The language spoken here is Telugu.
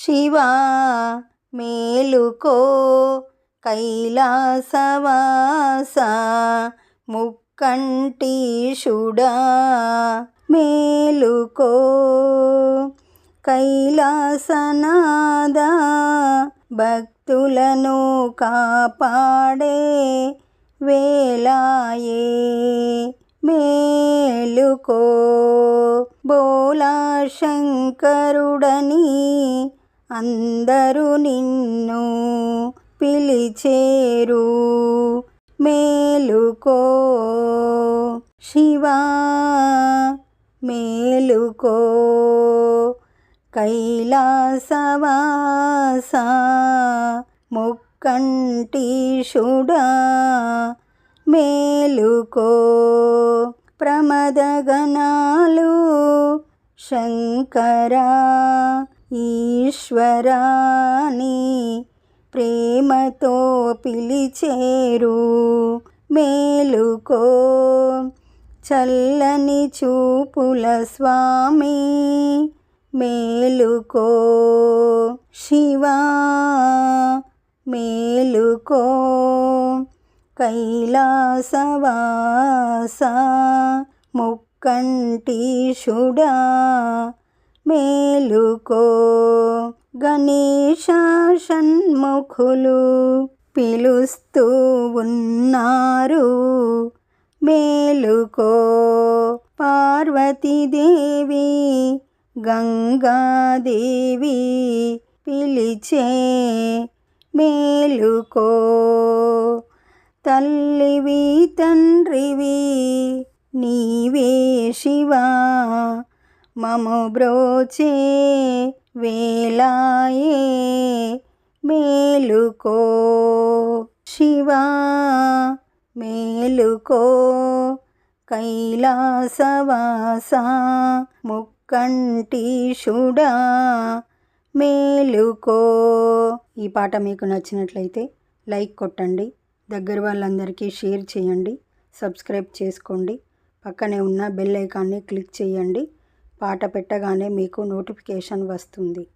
శివా మేలుకో కైలాసవాస ముక్కంటీశుడా మేలుకో కైలాసనాదా భక్తులను కాపాడే వేళాయే మేలుకో బోలా శంకరుడని అందరూ నిన్ను పిలిచేరు మేలుకో శివా మేలుకో కైలాసవాస ముక్కంటీశుడా మేలుకో ప్రమదగణాలు శంకరా ఈశ్వరాని ప్రేమతో పిలిచేరు మేలుకో చల్లని చూపుల స్వామి మేలుకో శివా మేలుకో కైలాసవాస ముక్కంటీశుడా మేలుకో గణేశ షణ్ముఖులు పిలుస్తూ ఉన్నారు మేలుకో పార్వతీదేవి గంగాదేవి పిలిచే మేలుకో తల్లివి తండ్రివి నీవే శివా మము బ్రోచే వేళాయే మేలుకో శివా మేలుకో కైలాసవాస ముక్కంటీశుడా మేలుకో. ఈ పాట మీకు నచ్చినట్లయితే లైక్ కొట్టండి, దగ్గర వాళ్ళందరికీ షేర్ చేయండి, సబ్స్క్రైబ్ చేసుకోండి, పక్కనే ఉన్న బెల్ ఐకాన్ని క్లిక్ చేయండి. పాట పెట్టగానే మీకు నోటిఫికేషన్ వస్తుంది.